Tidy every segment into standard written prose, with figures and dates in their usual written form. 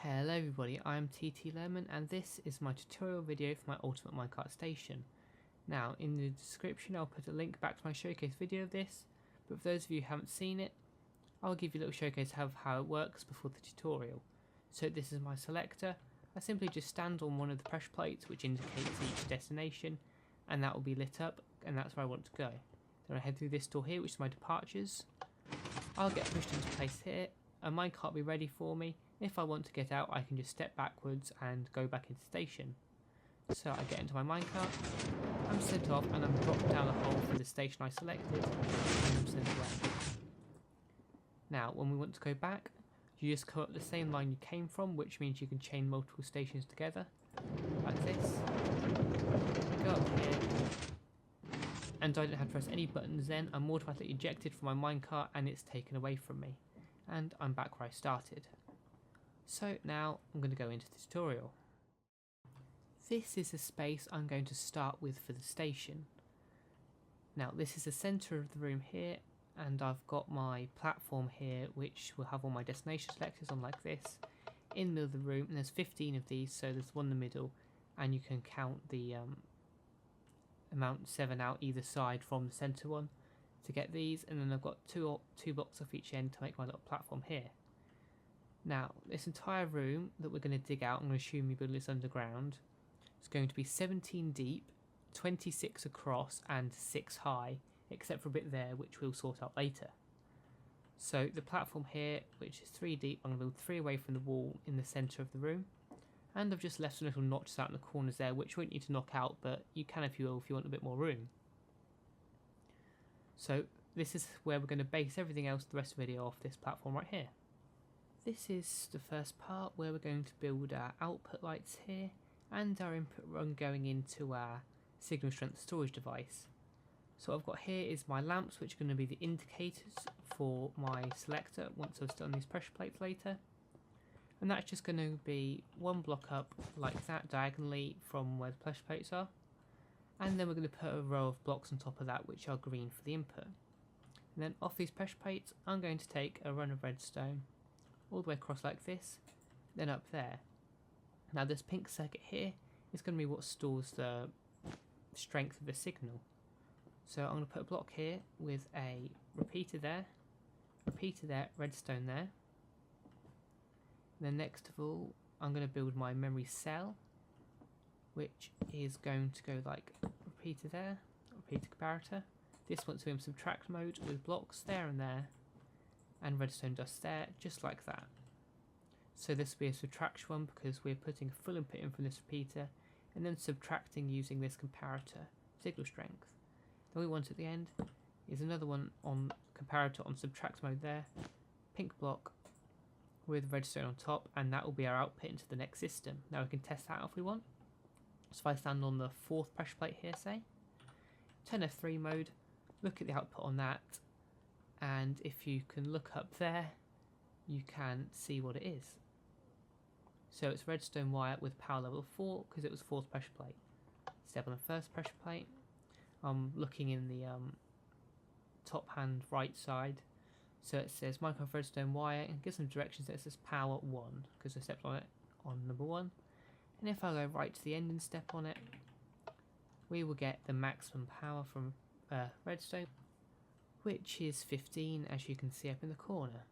Hello everybody, I'm TT Lemon and this is my tutorial video for my ultimate minecart station. Now in the description I'll put a link back to my showcase video of this, but for those of you who haven't seen it, I'll give you a little showcase of how it works before the tutorial. So this is my selector. I simply just stand on one of the pressure plates which indicates each destination, and that will be lit up and that's where I want to go. Then I head through this door here, which is my departures. I'll get pushed into place here, a minecart will be ready for me. If I want to get out, I can just step backwards and go back into station. So I get into my minecart, I'm sent off and I'm dropped down a hole for the station I selected, and I'm sent away. Now when we want to go back, you just come up the same line you came from, which means you can chain multiple stations together, like this. Go up here, and I don't have to press any buttons then, I'm automatically ejected from my minecart and it's taken away from me. And I'm back where I started. So now I'm going to go into the tutorial. This is the space I'm going to start with for the station. Now this is the centre of the room here, and I've got my platform here which will have all my destination selectors on like this. In the middle of the room, and there's 15 of these, so there's one in the middle, and you can count the amount 7 out either side from the centre one to get these, and then I've got two blocks off each end to make my little platform here. Now, this entire room that we're going to dig out, I'm going to assume we build this underground, is going to be 17 deep, 26 across and 6 high, except for a bit there which we'll sort out later. So the platform here, which is 3 deep, I'm going to build 3 away from the wall in the centre of the room, and I've just left some little notches out in the corners there which we won't need to knock out, but you can if you will if you want a bit more room. So this is where we're going to base everything else the rest of the video off this platform right here. This is the first part where we're going to build our output lights here and our input run going into our signal strength storage device. So what I've got here is my lamps, which are going to be the indicators for my selector once I've done these pressure plates later. And that's just going to be one block up like that diagonally from where the pressure plates are. And then we're going to put a row of blocks on top of that which are green for the input. And then off these pressure plates I'm going to take a run of redstone all the way across like this, then up there. Now this pink circuit here is going to be what stores the strength of the signal. So I'm going to put a block here with a repeater there, redstone there. And then next of all I'm going to build my memory cell, which is going to go like repeater there, repeater comparator. This one's in subtract mode with blocks there and there, and redstone dust there, just like that. So this will be a subtraction one because we're putting a full input in from this repeater and then subtracting using this comparator signal strength. Then we want at the end is another one on comparator on subtract mode there, pink block with redstone on top, and that will be our output into the next system. Now we can test that out if we want. So if I stand on the 4th pressure plate here, say, turn F3 mode, look at the output on that, and if you can look up there, you can see what it is. So it's redstone wire with power level 4 because it was 4th pressure plate. Step on the 1st pressure plate. I'm looking in the top hand right side. So it says Minecart redstone wire and gives some directions that it says power 1 because I stepped on it on number 1. And if I go right to the end and step on it, we will get the maximum power from redstone, which is 15 as you can see up in the corner.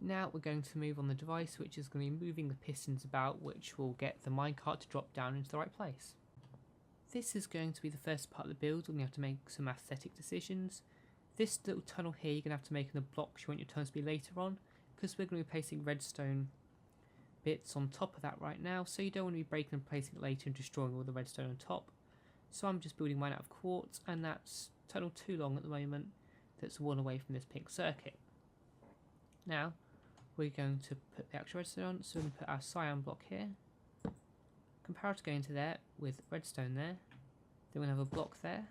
Now we're going to move on the device which is going to be moving the pistons about, which will get the minecart to drop down into the right place. This is going to be the first part of the build when you have to make some aesthetic decisions. This little tunnel here you're going to have to make in the blocks you want your tunnels to be later on, because we're going to be placing redstone bits on top of that right now, so you don't want to be breaking and placing it later and destroying all the redstone on top. So I'm just building mine out of quartz, and that's tunnel 2 long at the moment, that's one away from this pink circuit. Now we're going to put the actual redstone on, so we're going to put our cyan block here, comparator going to there with redstone there, then we're going to have a block there,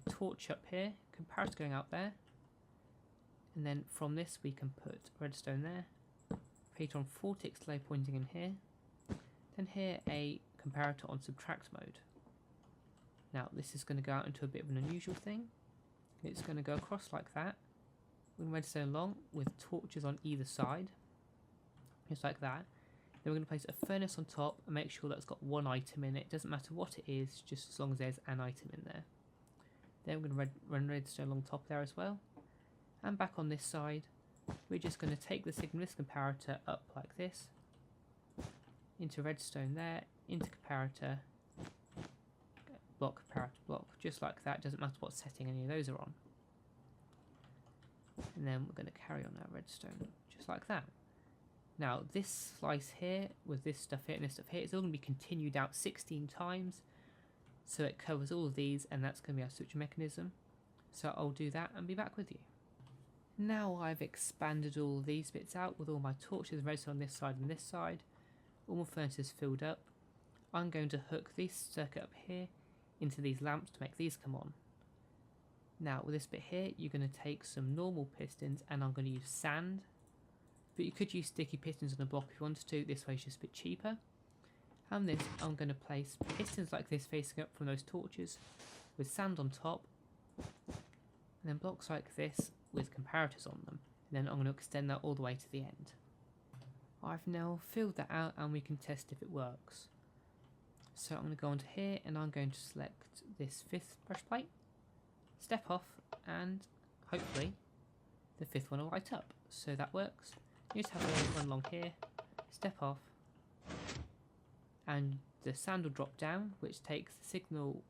a torch up here, comparator going out there, and then from this we can put redstone there, repeater on 4 ticks delay pointing in here, then here a comparator on subtract mode. Now this is going to go out into a bit of an unusual thing. It's going to go across like that, with redstone along with torches on either side, just like that. Then we're going to place a furnace on top and make sure that's got one item in it. Doesn't matter what it is, just as long as there's an item in there. Then we're going to run redstone along top there as well. And back on this side, we're just going to take the signal this comparator up like this, into redstone there, into comparator, block, comparator, block, just like that. Doesn't matter what setting any of those are on. And then we're going to carry on our redstone, just like that. Now this slice here, with this stuff here and this stuff here, it's all going to be continued out 16 times. So it covers all of these, and that's going to be our switching mechanism. So I'll do that and be back with you. Now I've expanded all these bits out with all my torches and redstone on this side and this side. All my furnaces filled up. I'm going to hook this circuit up here into these lamps to make these come on. Now with this bit here, you're going to take some normal pistons, and I'm going to use sand. But you could use sticky pistons on a block if you wanted to. This way is just a bit cheaper. And this, I'm going to place pistons like this facing up from those torches with sand on top. And then blocks like this with comparators on them. And then I'm going to extend that all the way to the end. I've now filled that out and we can test if it works. So I'm going to go onto here and I'm going to select this 5th brush plate, step off, and hopefully the 5th one will light up. So that works. You just have a run along here, step off, and the sand will drop down, which takes the signal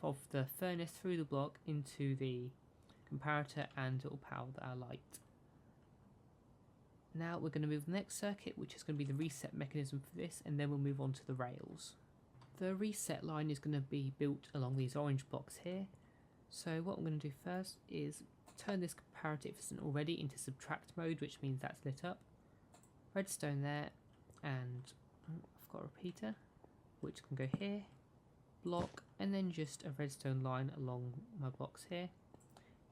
of the furnace through the block into the comparator, and it will power our light. Now we're going to move to the next circuit, which is going to be the reset mechanism for this, and then we'll move on to the rails. The reset line is going to be built along these orange blocks here. So what I'm going to do first is turn this comparator, if it isn't already, into subtract mode, which means that's lit up. Redstone there, and I've got a repeater, which can go here, block, and then just a redstone line along my blocks here,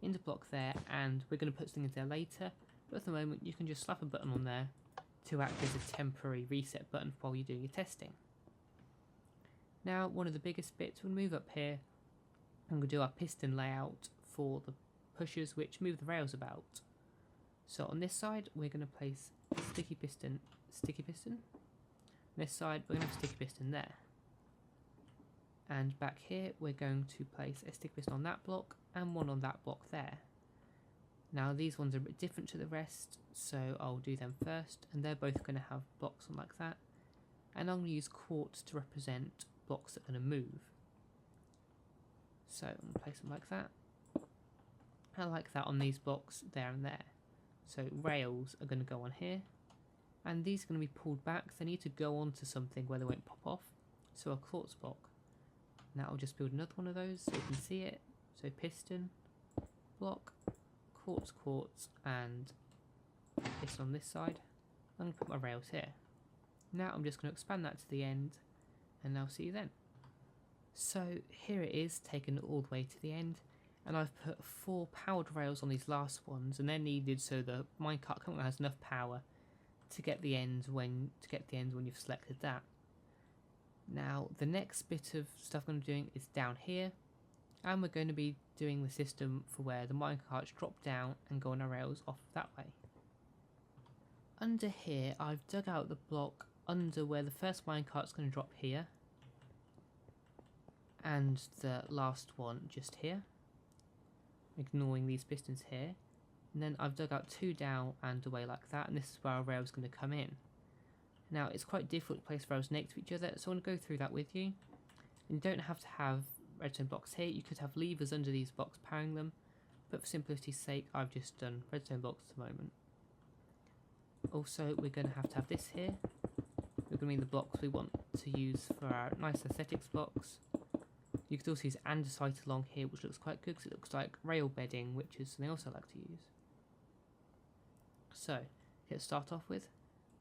into block there, and we're going to put something into there later, but at the moment you can just slap a button on there to act as a temporary reset button while you're doing your testing. Now one of the biggest bits, we'll move up here, and we'll do our piston layout for the pushers which move the rails about. So on this side we're going to place sticky piston. On this side we're going to have sticky piston there. And back here we're going to place a sticky piston on that block and one on that block there. Now these ones are a bit different to the rest, so I'll do them first, and they're both going to have blocks on like that. And I'm going to use quartz to represent blocks that are going to move. So I'm going to place them like that. I like that on these blocks there and there. So rails are going to go on here, and these are going to be pulled back, so they need to go onto something where they won't pop off. So a quartz block. Now I'll just build another one of those so you can see it. So piston, block, quartz, and this on this side. I'm going to put my rails here. Now I'm just going to expand that to the end, and I'll see you then. So here it is, taken all the way to the end, and I've put 4 powered rails on these last ones, and they're needed so the minecart currently has enough power to get the end when you've selected that. Now the next bit of stuff I'm going to be doing is down here, and we're going to be doing the system for where the minecarts drop down and go on our rails off that way. Under here I've dug out the block under where the first minecart's going to drop here, and the last one just here, ignoring these pistons here, and then I've dug out 2 down and away like that, and this is where our rail's going to come in. Now it's quite difficult to place rails next to each other, so I want to go through that with you. And you don't have to have redstone blocks here, you could have levers under these blocks powering them, but for simplicity's sake I've just done redstone blocks at the moment. Also we're going to have this here. We're going to be the blocks we want to use for our nice aesthetics blocks. You could also use andesite along here, which looks quite good because it looks like rail bedding, which is something else I like to use. So, to start off with,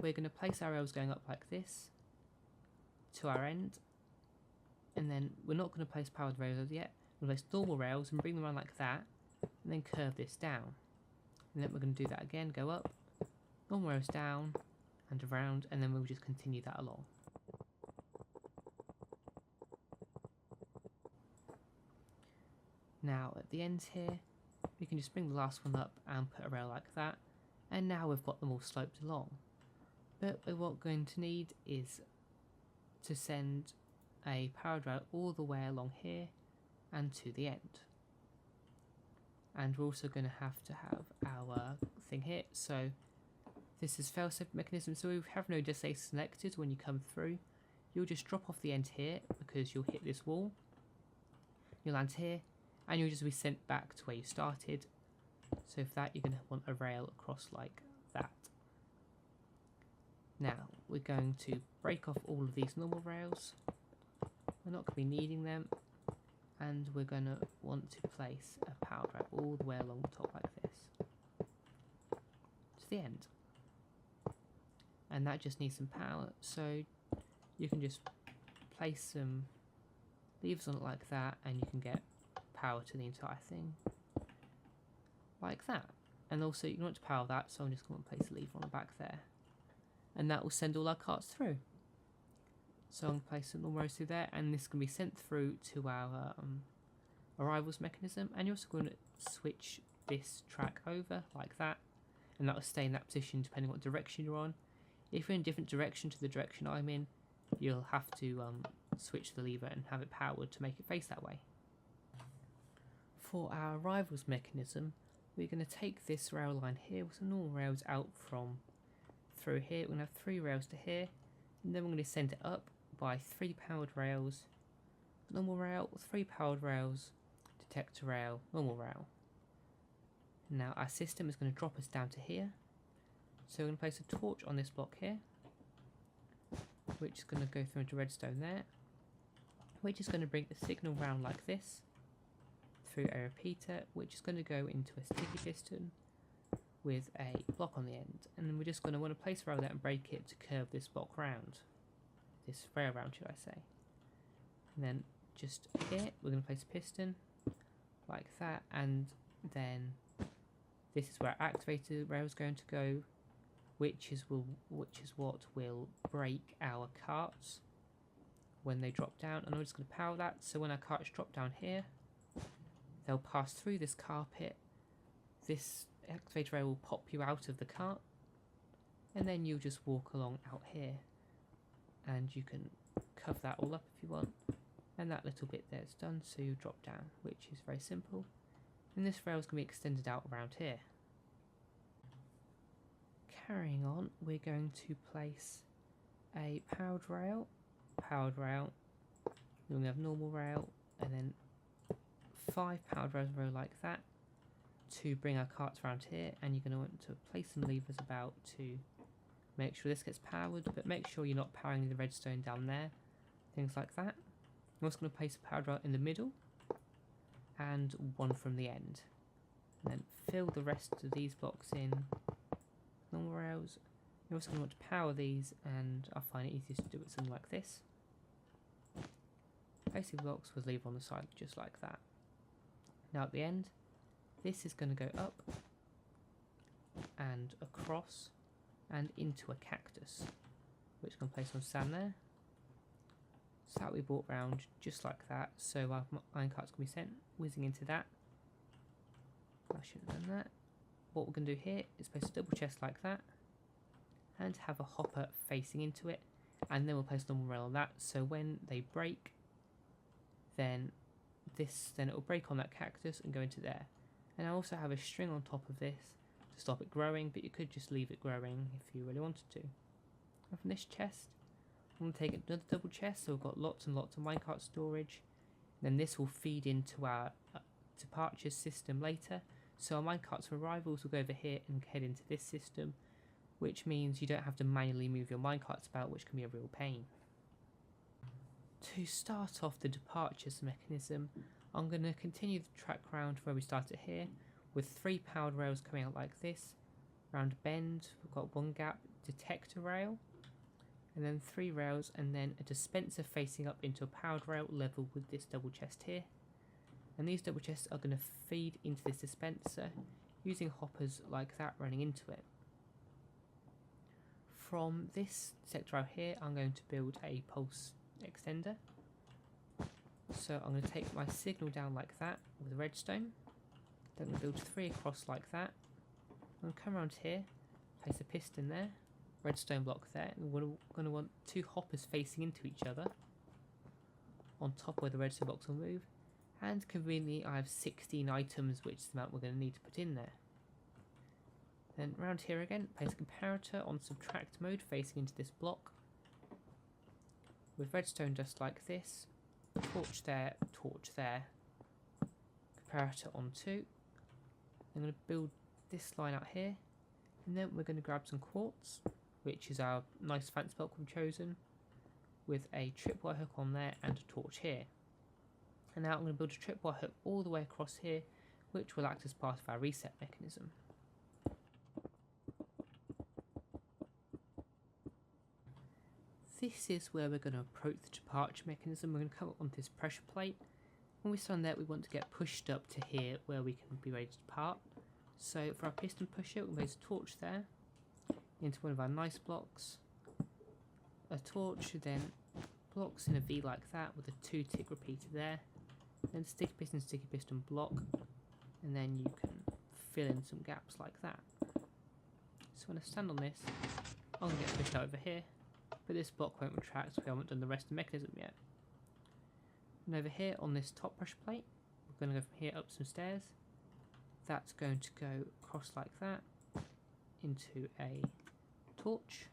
we're going to place our rails going up like this to our end, and then we're not going to place powered rails yet. We're going to place normal rails and bring them around like that, and then curve this down. And then we're going to do that again, go up, normal rails down and around, and then we'll just continue that along. Now at the ends here, we can just bring the last one up and put a rail like that, and now we've got them all sloped along. But what we're going to need is to send a power rail all the way along here and to the end. And we're also going to have our thing here. So this is Failsafe Mechanism, so we have no just say selected when you come through. You'll just drop off the end here because you'll hit this wall. You'll land here and you'll just be sent back to where you started. So for that you're going to want a rail across like that. Now we're going to break off all of these normal rails. We're not going to be needing them, and we're going to want to place a power rail all the way along the top like this to the end. And that just needs some power, so you can just place some levers on it like that and you can get power to the entire thing like that. And also you want to power that, so I'm just going to place a lever on the back there, and that will send all our carts through. So I'm going to place some normal rows through there, and this can be sent through to our arrivals mechanism. And you're also going to switch this track over like that, and that will stay in that position depending on what direction you're on. If you're in a different direction to the direction I'm in, you'll have to switch the lever and have it powered to make it face that way. For our arrivals mechanism, we're going to take this rail line here with some normal rails out from through here. We're going to have 3 rails to here, and then we're going to send it up by 3 powered rails, normal rail, 3 powered rails, detector rail, normal rail. Now our system is going to drop us down to here, so we're going to place a torch on this block here, which is going to go through into redstone there, which is going to bring the signal round like this through a repeater, which is going to go into a sticky piston with a block on the end, and then we're just going to want to place a rail there and break it to curve this block round, this rail round should I say. And then just here we're going to place a piston like that, and then this is where our activated rail is going to go, which is what will break our carts when they drop down. And I'm just going to power that, so when our carts drop down here, they'll pass through this carpet. This activated rail will pop you out of the cart, and then you'll just walk along out here, and you can cover that all up if you want, and that little bit there is done, so you drop down, which is very simple. And this rail is going to be extended out around here. Carrying on, we're going to place a powered rail, then we're going to have normal rail, and then 5 powered rails in a row like that to bring our carts around here. And you're going to want to place some levers about to make sure this gets powered, but make sure you're not powering the redstone down there, things like that. You're also going to place a powered rail in the middle and one from the end, and then fill the rest of these blocks in normal rails. You're also going to want to power these, and I find it easiest to do it something like this. Placing blocks with lever on the side just like that. Now at the end, this is going to go up and across and into a cactus, which can place on sand there. So that we brought round just like that, so our minecarts can be sent whizzing into that. I should have done that. What we're going to do here is place a double chest like that, and have a hopper facing into it, and then we'll place a normal rail on that, so when they break, then it will break on that cactus and go into there. And I also have a string on top of this to stop it growing, but you could just leave it growing if you really wanted to. And from this chest, I'm going to take another double chest, so we've got lots and lots of minecart storage. Then this will feed into our departure system later, so our minecarts for arrivals will go over here and head into this system, which means you don't have to manually move your minecarts about, which can be a real pain. To start off the departures mechanism, I'm going to continue the track round where we started here, with 3 powered rails coming out like this. Round a bend, we've got 1 gap, detector rail, and then 3 rails, and then a dispenser facing up into a powered rail level with this double chest here. And these double chests are going to feed into this dispenser using hoppers like that running into it. From this sector out here, I'm going to build a pulse extender. So I'm going to take my signal down like that with redstone. Then I'm going to build 3 across like that. I'm going to come around here, place a piston there, redstone block there, and we're going to want 2 hoppers facing into each other on top where the redstone blocks will move, and conveniently I have 16 items, which is the amount we're going to need to put in there. Then around here again, place a comparator on subtract mode facing into this block with redstone just like this, torch there, comparator on 2. I'm going to build this line out here, and then we're going to grab some quartz, which is our nice fancy block we've chosen, with a tripwire hook on there and a torch here. And now I'm going to build a tripwire hook all the way across here, which will act as part of our reset mechanism. This is where we're going to approach the departure mechanism. We're going to come up onto this pressure plate. When we stand there, we want to get pushed up to here where we can be ready to depart. So for our piston pusher, we'll place a torch there into one of our nice blocks. A torch, then blocks in a V like that with a 2-tick repeater there. Then sticky piston block, and then you can fill in some gaps like that. So when I stand on this, I'm going to get pushed over here, but this block won't retract, so we haven't done the rest of the mechanism yet. And over here on this top pressure plate, we're going to go from here up some stairs. That's going to go across like that into a torch,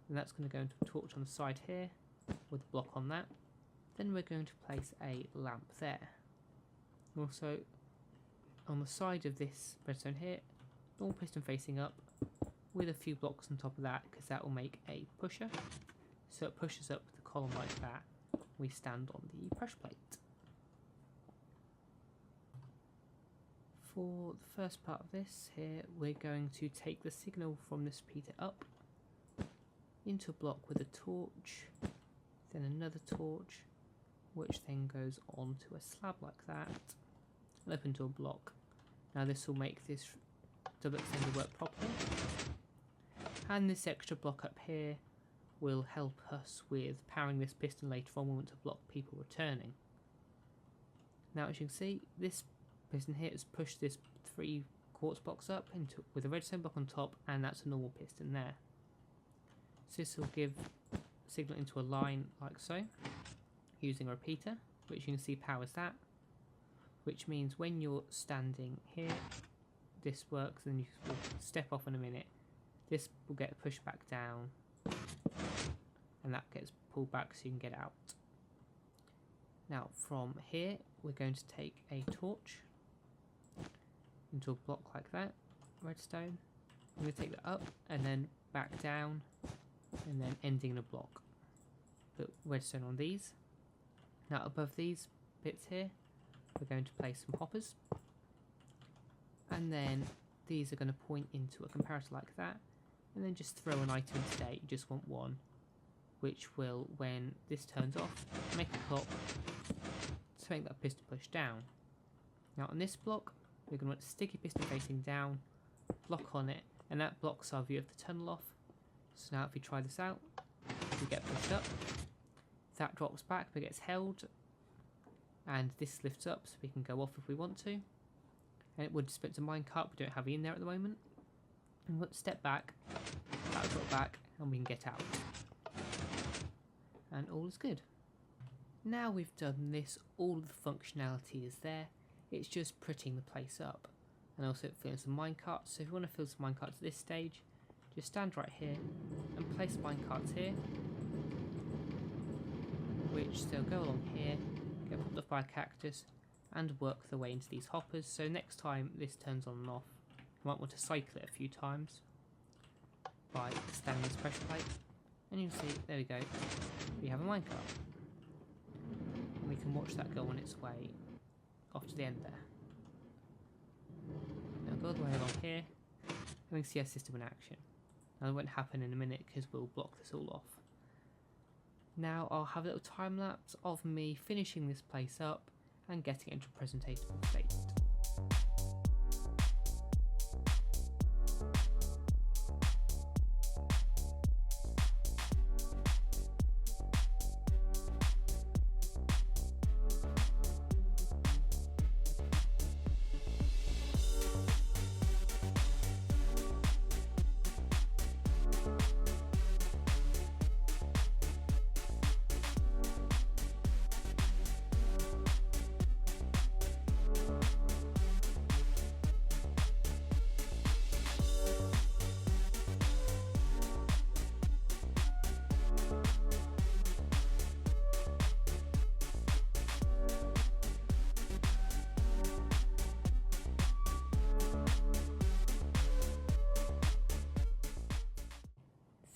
and that's going to go into a torch on the side here with a block on that. Then we're going to place a lamp there. Also on the side of this redstone here, normal piston facing up with a few blocks on top of that, because that will make a pusher. So it pushes up the column like that. We stand on the pressure plate. For the first part of this here, we're going to take the signal from this repeater up into a block with a torch, then another torch, which then goes onto a slab like that, and up into a block. Now this will make this double extender work properly, and this extra block up here will help us with powering this piston later on when we want to block people returning. Now as you can see, this piston here has pushed this 3 quartz blocks up into with a redstone block on top, and that's a normal piston there. So this will give signal into a line like so, using a repeater, which you can see powers that, which means when you're standing here, this works, and you will step off in a minute. This will get pushed back down, and that gets pulled back so you can get out. Now from here, we're going to take a torch into a block like that, redstone. I'm going to take that up and then back down, and then ending in a block. Put redstone on these. Now above these bits here, we're going to place some hoppers, and then these are going to point into a comparator like that, and then just throw an item into there. You just want one, which will, when this turns off, make a pop to make that piston push down. Now on this block, we're going to want a sticky piston facing down, block on it, and that blocks our view of the tunnel off. So now if we try this out, we get pushed up, that drops back but gets held, and this lifts up so we can go off if we want to, and it would split to minecart. We don't have it in there at the moment, and we'll step back, that will drop back, and we can get out, and all is good. Now we've done this, all of the functionality is there, it's just putting the place up, and also filling some minecarts. So if you want to fill some minecarts at this stage, just stand right here and place minecarts here, which they'll go along here, get popped off by a cactus, and work their way into these hoppers. So next time this turns on and off, you might want to cycle it a few times by standing this pressure plate, and you can see, there we go, we have a minecart. And we can watch that go on its way off to the end there. Now go all the way along here, and we can see our system in action. Now that won't happen in a minute because we'll block this all off. Now I'll have a little time lapse of me finishing this place up and getting it into a presentatable state.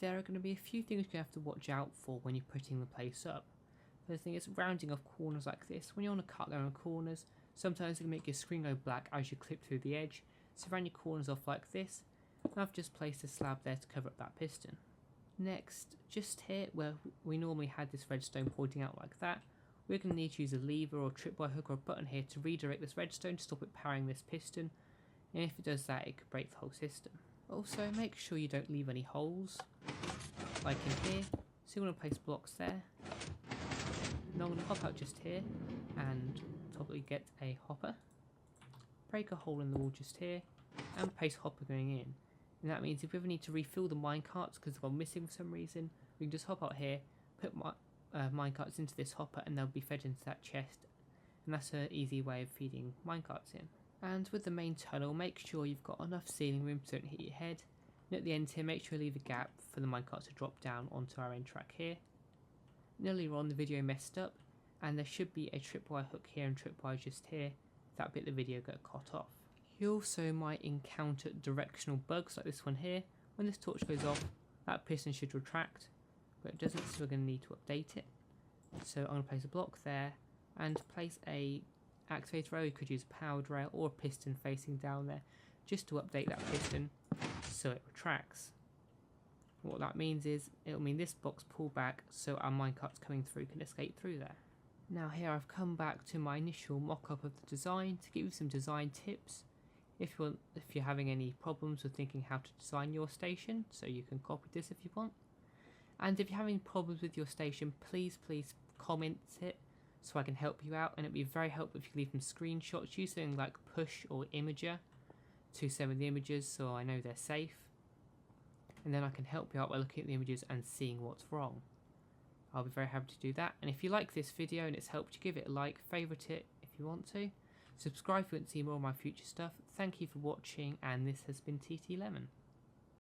there are going to be a few things you have to watch out for when you're putting the place up. First thing is rounding off corners like this. When you want to cut around corners, sometimes it can make your screen go black as you clip through the edge. So round your corners off like this, and I've just placed a slab there to cover up that piston. Next, just here where we normally had this redstone pointing out like that, we're going to need to use a lever or tripwire hook or a button here to redirect this redstone to stop it powering this piston, and if it does that it could break the whole system. Also make sure you don't leave any holes, like in here, so you want to place blocks there. Now I'm going to hop out just here and probably get a hopper, break a hole in the wall just here, and place hopper going in. And that means if we ever need to refill the minecarts because they're missing for some reason, we can just hop out here, put minecarts into this hopper and they'll be fed into that chest, and that's an easy way of feeding minecarts in. And with the main tunnel, make sure you've got enough ceiling room so don't hit your head, and at the end here make sure you leave a gap for the minecart to drop down onto our end track here. And earlier on the video messed up and there should be a tripwire hook here and tripwire just here. That bit of the video got cut off. You also might encounter directional bugs like this one here. When this torch goes off, that piston should retract, but it doesn't, so we're going to need to update it. So I'm going to place a block there and place a activator rail. You could use a powered rail or a piston facing down there just to update that piston so it retracts. What that means is it'll mean this box pull back so our minecarts coming through can escape through there. Now here I've come back to my initial mock-up of the design to give you some design tips if you're having any problems with thinking how to design your station, so you can copy this if you want. And if you're having problems with your station, please comment it so I can help you out, and it'd be very helpful if you leave some screenshots. Use something like Push or Imager to send me the images so I know they're safe, and then I can help you out by looking at the images and seeing what's wrong. I'll be very happy to do that. And if you like this video and it's helped you, give it a like, favourite it if you want to, subscribe if you want to see more of my future stuff. Thank you for watching, and this has been TT Lemon.